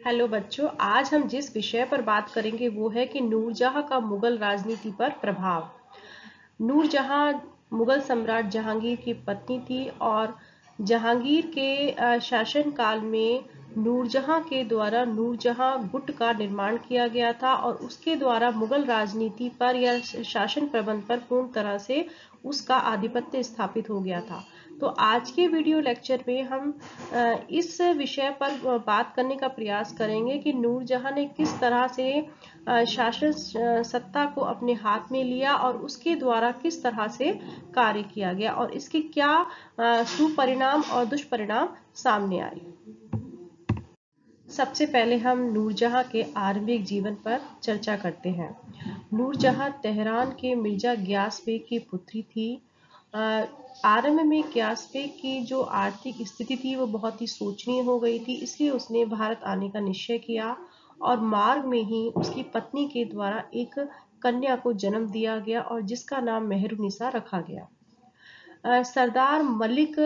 Hello बच्चों, आज हम जिस विषय पर बात करेंगे वो है कि नूरजहां का मुगल राजनीति पर प्रभाव। नूरजहां मुगल सम्राट जहांगीर की पत्नी थी और जहांगीर के शासनकाल में नूरजहां के द्वारा नूरजहां गुट का निर्माण किया गया था और उसके द्वारा मुगल राजनीति पर या शासन प्रबंध पर पूर्ण तरह से उसका आधिपत्य स्थापित हो गया था। तो आज के वीडियो लेक्चर में हम इस विषय पर बात करने का प्रयास करेंगे कि नूरजहां ने किस तरह से शासन सत्ता को अपने हाथ में लिया और उसके द्वारा किस तरह से कार्य किया गया और इसके क्या सुपरिणाम और दुष्परिणाम सामने आए। सबसे पहले हम नूरजहां के आरंभिक जीवन पर चर्चा करते हैं। नूरजहां तेहरान के मिर्जा गियास बेग की पुत्री थी। आरंभ में गियास बेग की जो आर्थिक स्थिति थी वो बहुत ही शोचनीय हो गई थी, इसलिए उसने भारत आने का निश्चय किया और मार्ग में ही उसकी पत्नी के द्वारा एक कन्या को जन्म दिया गया और जिसका नाम मेहरुनिसा रखा गया। सरदार मलिक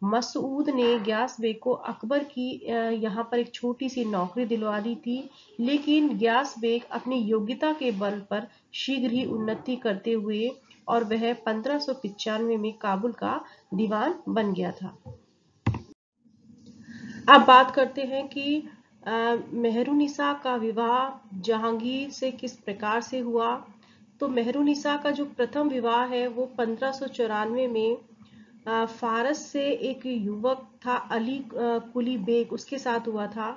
मसूद ने गियास बेग को अकबर की यहाँ पर एक छोटी सी नौकरी दिलवा दी थी, लेकिन गियास बेग अपनी योग्यता के बल पर शीघ्र ही उन्नति करते हुए और वह 1595 में काबुल का दीवान बन गया था। अब बात करते हैं कि मेहरुनिसा का विवाह जहांगीर से किस प्रकार से हुआ। तो मेहरुनिसा का जो प्रथम विवाह है वो 1594 में फारस से एक युवक था अली कुली बेग, उसके साथ हुआ था।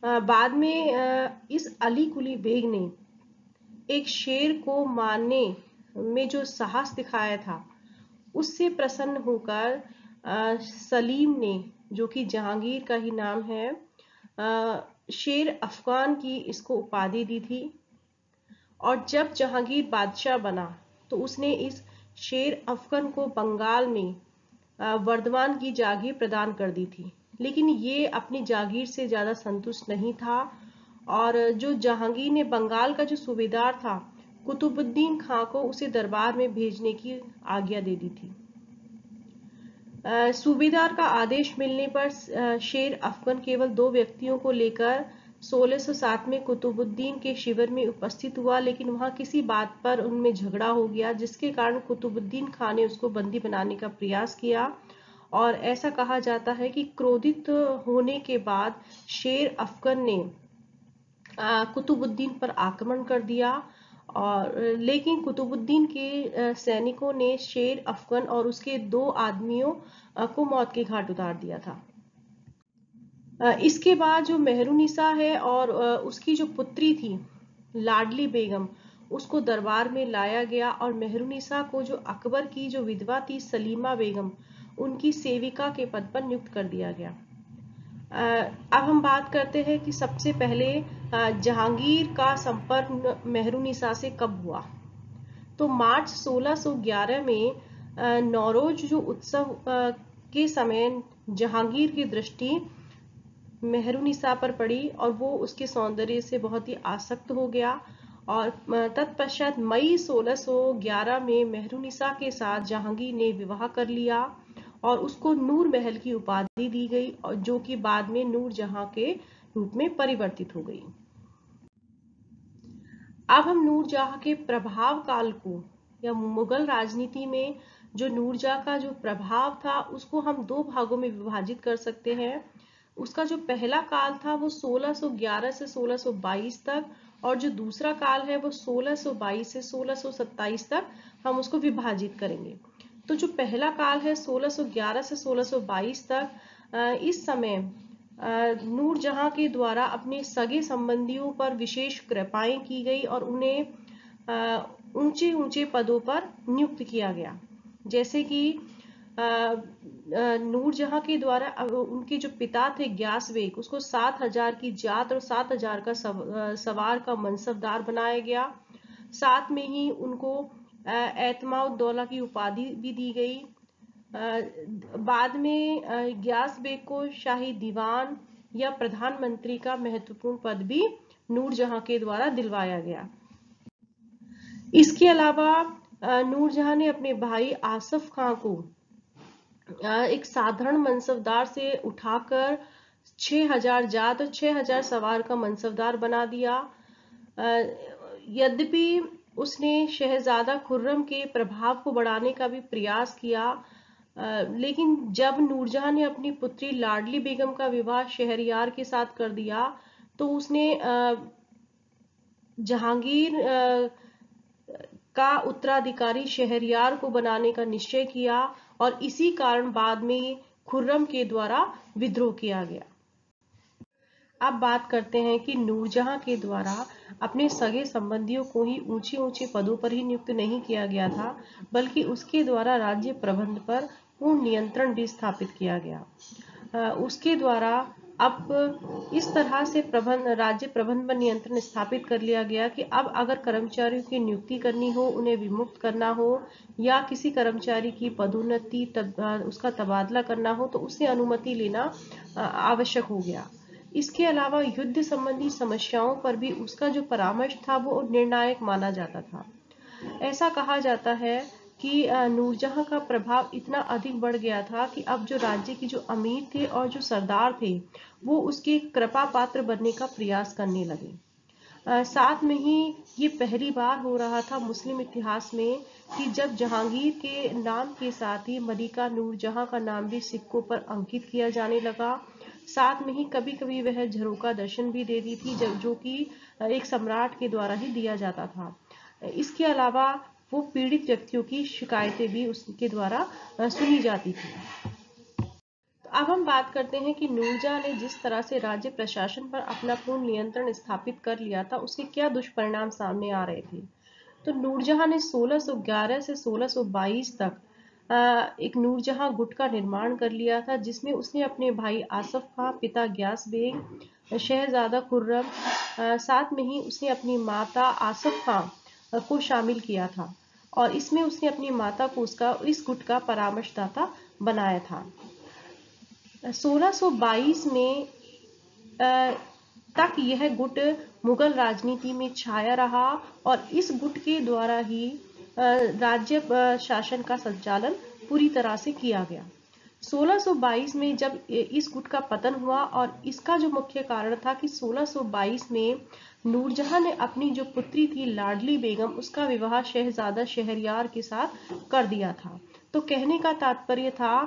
बाद में इस अली कुली बेग ने एक शेर को मारने में जो साहस दिखाया था उससे प्रसन्न होकर सलीम ने, जो कि जहांगीर का ही नाम है, शेर अफगान की इसको उपाधि दी थी और जब जहांगीर बादशाह बना तो उसने इस शेर अफगन को बंगाल में वर्धमान की जागीर प्रदान कर दी थी, लेकिन ये अपनी जागीर से ज्यादा संतुष्ट नहीं था और जो जहांगीर ने बंगाल का जो सूबेदार था कुतुबुद्दीन खां को उसे दरबार में भेजने की आज्ञा दे दी थी। सूबेदार का आदेश मिलने पर शेर अफगन केवल 2 व्यक्तियों को लेकर 1607 में कुतुबुद्दीन के शिविर में उपस्थित हुआ, लेकिन वहां किसी बात पर उनमें झगड़ा हो गया जिसके कारण कुतुबुद्दीन खान ने उसको बंदी बनाने का प्रयास किया और ऐसा कहा जाता है कि क्रोधित होने के बाद शेर अफगन ने कुतुबुद्दीन पर आक्रमण कर दिया और लेकिन कुतुबुद्दीन के सैनिकों ने शेर अफगन और उसके 2 आदमियों को मौत के घाट उतार दिया था। इसके बाद जो मेहरुनिसा है और उसकी जो पुत्री थी लाडली बेगम, उसको दरबार में लाया गया और मेहरुनिसा को जो अकबर की जो विधवा थी सलीमा बेगम, उनकी सेविका के पद पर नियुक्त कर दिया गया। अब हम बात करते हैं कि सबसे पहले जहांगीर का संपर्क मेहरुनिसा से कब हुआ। तो मार्च 1611 में नौरोज जो उत्सव के समय जहांगीर की दृष्टि मेहरुनिसा पर पड़ी और वो उसके सौंदर्य से बहुत ही आसक्त हो गया और तत्पश्चात मई 1611 में मेहरुनिसा के साथ जहांगीर ने विवाह कर लिया और उसको नूर महल की उपाधि दी गई और जो कि बाद में नूरजहां के रूप में परिवर्तित हो गई। अब हम नूरजहां के प्रभाव काल को या मुगल राजनीति में जो नूरजहां का जो प्रभाव था उसको हम 2 भागों में विभाजित कर सकते हैं। उसका जो पहला काल था वो 1611 से 1622 तक और जो दूसरा काल है वो 1622 से 1627 तक हम उसको विभाजित करेंगे। तो जो पहला काल है 1611 से 1622 तक, इस समय नूरजहां के द्वारा अपने सगे संबंधियों पर विशेष कृपाएं की गई और उन्हें ऊंचे ऊंचे पदों पर नियुक्त किया गया। जैसे कि नूरजहां के द्वारा उनके जो पिता थे गियास बेग, उसको 7000 की जात और 7000 का सवार का मनसबदार बनाया गया। साथ में ही उनको एतमाउद्दौला की उपाधि भी दी गई। बाद में गियास बेग को शाही दीवान या प्रधानमंत्री का महत्वपूर्ण पद भी नूरजहां के द्वारा दिलवाया गया। इसके अलावा नूरजहां ने अपने भाई आसफ खां को एक साधारण मनसबदार से उठाकर 6000 जात और 6000 सवार का मनसबदार बना दिया। यद्यपि उसने शहजादा खुर्रम के प्रभाव को बढ़ाने का भी प्रयास किया, लेकिन जब नूरजहां ने अपनी पुत्री लाडली बेगम का विवाह शहरयार के साथ कर दिया तो उसने जहांगीर का उत्तराधिकारी शहरयार को बनाने का निश्चय किया और इसी कारण बाद में खुर्रम के द्वारा विद्रोह किया गया। अब बात करते हैं कि नूरजहां के द्वारा अपने सगे संबंधियों को ही ऊंचे ऊंचे पदों पर ही नियुक्त नहीं किया गया था, बल्कि उसके द्वारा राज्य प्रबंध पर पूर्ण नियंत्रण भी स्थापित किया गया। उसके द्वारा अब इस तरह से राज्य प्रबंध पर नियंत्रण स्थापित कर लिया गया कि अब अगर कर्मचारियों की नियुक्ति करनी हो, उन्हें विमुक्त करना हो या किसी कर्मचारी की पदोन्नति उसका तबादला करना हो तो उससे अनुमति लेना आवश्यक हो गया। इसके अलावा युद्ध संबंधी समस्याओं पर भी उसका जो परामर्श था वो निर्णायक माना जाता था। ऐसा कहा जाता है कि नूरजहां का प्रभाव इतना अधिक बढ़ गया था कि अब जो राज्य के जो अमीर थे और जो सरदार थे वो उसके कृपा पात्र बनने का प्रयास करने लगे। साथ में ही ये पहली बार हो रहा था मुस्लिम इतिहास में कि जब जहांगीर के नाम के साथ ही मलिका नूरजहां का नाम भी सिक्कों पर अंकित किया जाने लगा। साथ में ही कभी कभी वह झरोका दर्शन भी देती थी जो कि एक सम्राट के द्वारा ही दिया जाता था। इसके अलावा वो पीड़ित व्यक्तियों की शिकायतें भी उसके द्वारा सुनी जाती थी। तो अब हम बात करते हैं कि नूरजहां ने जिस तरह से राज्य प्रशासन पर अपना पूर्ण नियंत्रण स्थापित कर लिया था उसके क्या दुष्परिणाम सामने आ रहे थे। तो नूरजहां ने 1611 से 1622 तक एक नूरजहां गुट का निर्माण कर लिया था, जिसमें उसने अपने भाई आसफ खां, पिता ग्यास बेग, शहजादा खुर्रम, साथ में ही उसने अपनी माता आसफ खां को शामिल किया था और इसमें उसने अपनी माता को इस गुट का परामर्शदाता बनाया था। 1622 में तक यह गुट मुगल राजनीति में छाया रहा और इस गुट के द्वारा ही राज्य शासन का संचालन पूरी तरह से किया गया। 1622 में जब इस गुट का पतन हुआ और इसका जो मुख्य कारण था कि 1622 में नूरजहां ने अपनी जो पुत्री थी लाडली बेगम उसका विवाह शहजादा शहरयार के साथ कर दिया था। तो कहने का तात्पर्य था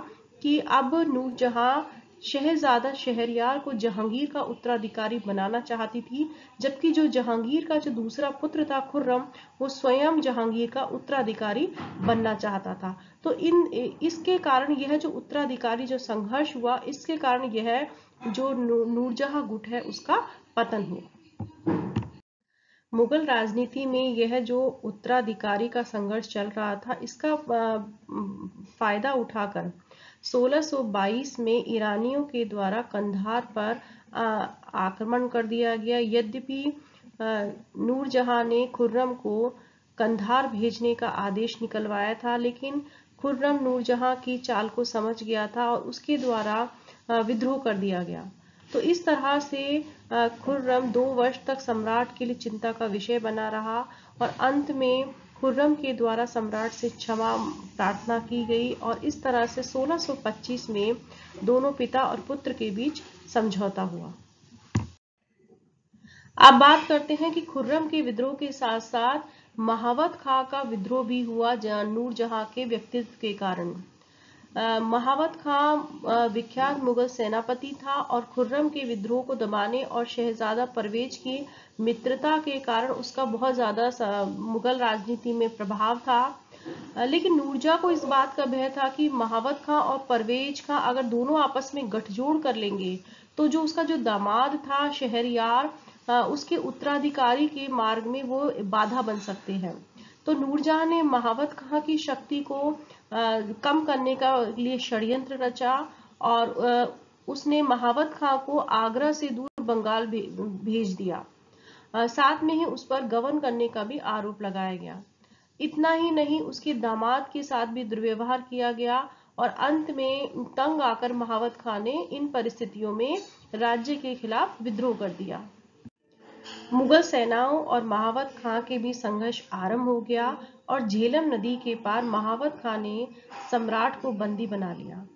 कि अब नूरजहां शहजादा शहरयार को जहांगीर का उत्तराधिकारी बनाना चाहती थी, जबकि जो जहांगीर का जो दूसरा पुत्र था खुर्रम वो स्वयं जहांगीर का उत्तराधिकारी बनना चाहता था। तो इसके कारण यह जो उत्तराधिकारी जो संघर्ष हुआ इसके कारण यह जो नूरजहां गुट है उसका पतन हुआ। मुगल राजनीति में यह जो उत्तराधिकारी का संघर्ष चल रहा था इसका फायदा उठाकर 1622 में ईरानियों के द्वारा कंधार पर आक्रमण कर दिया गया। यद्यपि नूरजहां ने खुर्रम को कंधार भेजने का आदेश निकलवाया था, लेकिन खुर्रम नूरजहां की चाल को समझ गया था और उसके द्वारा विद्रोह कर दिया गया। तो इस तरह से खुर्रम 2 वर्ष तक सम्राट के लिए चिंता का विषय बना रहा और अंत में खुर्रम के द्वारा सम्राट से क्षमा प्रार्थना की गई और इस तरह से 1625 में दोनों पिता और पुत्र के बीच समझौता हुआ। अब बात करते हैं कि खुर्रम के विद्रोह के साथ साथ महावत खां का विद्रोह भी हुआ नूरजहां के व्यक्तित्व के कारण। महावत खां विख्यात मुगल सेनापति था और खुर्रम के विद्रोह को दबाने और शहजादा परवेज की मित्रता के कारण उसका बहुत ज्यादा मुगल राजनीति में प्रभाव था। लेकिन नूरजहां को इस बात का भय था कि महावत खां और परवेज खां अगर दोनों आपस में गठजोड़ कर लेंगे तो जो उसका जो दामाद था शहरयार उसके उत्तराधिकारी के मार्ग में वो बाधा बन सकते हैं। तो नूरजहां ने महावत खां की शक्ति को कम करने का लिए षड्यंत्र रचा और उसने महावत खां को आगरा से दूर बंगाल भेज दिया। साथ में ही उस पर गबन करने का भी आरोप लगाया गया। इतना ही नहीं, उसके दामाद के साथ भी दुर्व्यवहार किया गया और अंत में तंग आकर महावत खां ने इन परिस्थितियों में राज्य के खिलाफ विद्रोह कर दिया। मुगल सेनाओं और महावत खां के बीच संघर्ष आरंभ हो गया और झेलम नदी के पार महावत खां ने सम्राट को बंदी बना लिया।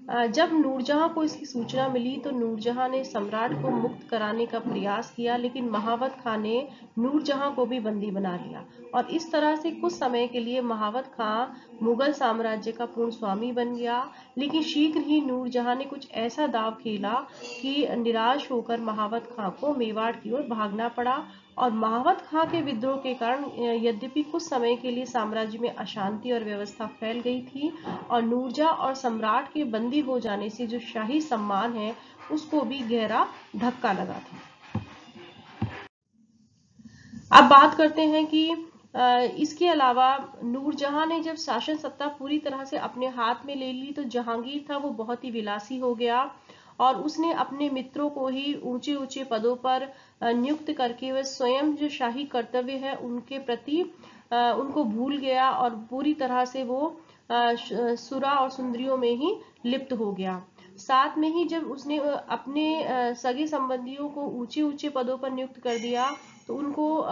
जब नूरजहां को इसकी सूचना मिली तो नूरजहां ने सम्राट को मुक्त कराने का प्रयास किया, लेकिन महावत खां ने नूरजहां को भी बंदी बना लिया और इस तरह से कुछ समय के लिए महावत खां मुगल साम्राज्य का पूर्ण स्वामी बन गया। लेकिन शीघ्र ही नूरजहां ने कुछ ऐसा दांव खेला कि निराश होकर महावत खां को मेवाड़ की ओर भागना पड़ा और महावत खां के विद्रोह के कारण यद्यपि कुछ समय के लिए साम्राज्य में अशांति और व्यवस्था फैल गई थी और नूरजहां और सम्राट के बंदी हो जाने से जो शाही सम्मान है उसको भी गहरा धक्का लगा था। अब बात करते हैं कि इसके अलावा नूरजहां ने जब शासन सत्ता पूरी तरह से अपने हाथ में ले ली तो जहांगीर था वो बहुत ही विलासी हो गया और उसने अपने मित्रों को ही ऊंचे ऊंचे पदों पर नियुक्त करके वह स्वयं जो शाही कर्तव्य है उनके प्रति उनको भूल गया और पूरी तरह से वो सुरा और सुंदरियों में ही लिप्त हो गया। साथ में ही जब उसने अपने सगे संबंधियों को ऊंचे ऊंचे पदों पर नियुक्त कर दिया तो उनको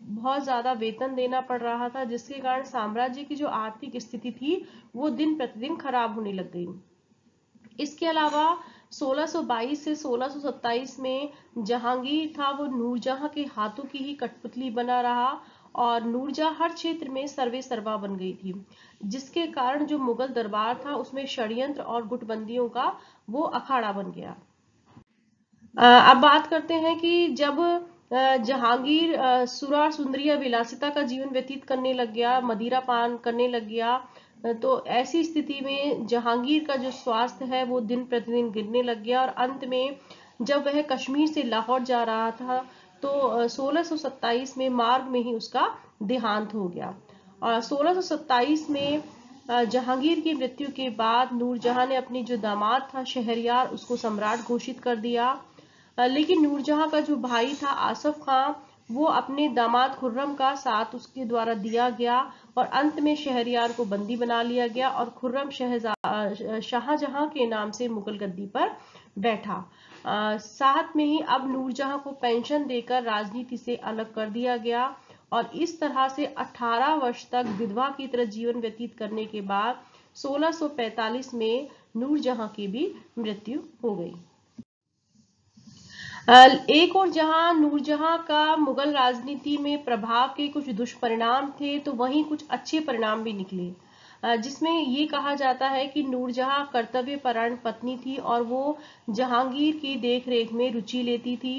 बहुत ज्यादा वेतन देना पड़ रहा था, जिसके कारण साम्राज्य की जो आर्थिक स्थिति थी वो दिन प्रतिदिन खराब होने लग गई। इसके अलावा 1622 से 1627 में जहांगीर था वो नूरजहां के हाथों की ही कठपुतली बना रहा और नूरजहां हर क्षेत्र में सर्वे सर्वा बन गई थी, जिसके कारण जो मुगल दरबार था उसमें षड्यंत्र और गुटबंदियों का वो अखाड़ा बन गया। अब बात करते हैं कि जब जहांगीर सुरा सुंदरिया विलासिता का जीवन व्यतीत करने लग गया, मदिरा पान करने लग गया, तो ऐसी स्थिति में जहांगीर का जो स्वास्थ्य है वो दिन प्रतिदिन गिरने लग गया और अंत में जब वह कश्मीर से लाहौर जा रहा था तो 1627 में मार्ग में ही उसका देहांत हो गया। और 1627 में जहांगीर की मृत्यु के बाद नूरजहां ने अपनी जो दामाद था शहरयार उसको सम्राट घोषित कर दिया। लेकिन नूरजहां का जो भाई था आसफ खां वो अपने दामाद खुर्रम का साथ उसके द्वारा दिया गया और अंत में शहरयार को बंदी बना लिया गया और खुर्रम शाहजहां के नाम से मुगल गद्दी पर बैठा। साथ में ही अब नूरजहां को पेंशन देकर राजनीति से अलग कर दिया गया और इस तरह से 18 वर्ष तक विधवा की तरह जीवन व्यतीत करने के बाद 1645 में नूरजहां की भी मृत्यु हो गई। एक और जहां नूरजहां का मुगल राजनीति में प्रभाव के कुछ दुष्परिणाम थे तो वहीं कुछ अच्छे परिणाम भी निकले, जिसमें ये कहा जाता है कि नूरजहां कर्तव्यपरायण पत्नी थी और वो जहांगीर की देखरेख में रुचि लेती थी।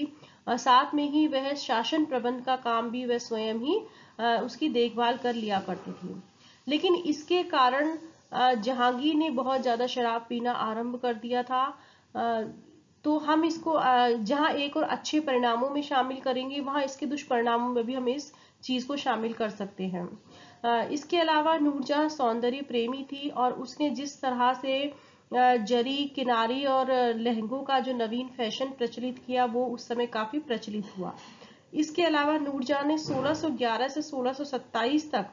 साथ में ही वह शासन प्रबंध का काम भी वह स्वयं ही उसकी देखभाल कर लिया करती थी। लेकिन इसके कारण जहांगीर ने बहुत ज्यादा शराब पीना आरंभ कर दिया था। तो हम इसको जहां एक और अच्छे परिणामों में शामिल करेंगे वहां इसके दुष्परिणामों में भी हम इस चीज को शामिल कर सकते हैं। इसके अलावा नूरजहां सौंदर्य प्रेमी थी और उसने जिस तरह से जरी किनारी और लहंगों का जो नवीन फैशन प्रचलित किया वो उस समय काफी प्रचलित हुआ। इसके अलावा नूरजहां ने 1611 से 1627 तक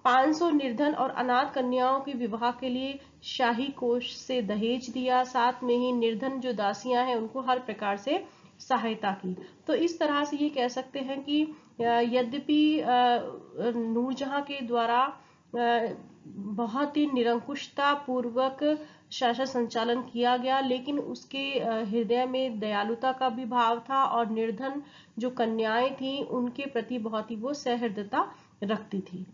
500 निर्धन और अनाथ कन्याओं के विवाह के लिए शाही कोष से दहेज दिया। साथ में ही निर्धन जो दासियां हैं उनको हर प्रकार से सहायता की। तो इस तरह से ये कह सकते हैं कि यद्यपि नूरजहां के द्वारा बहुत ही निरंकुशता पूर्वक शासन संचालन किया गया, लेकिन उसके हृदय में दयालुता का भी भाव था और निर्धन जो कन्याएं थी उनके प्रति बहुत ही वो सहृदयता रखती थी।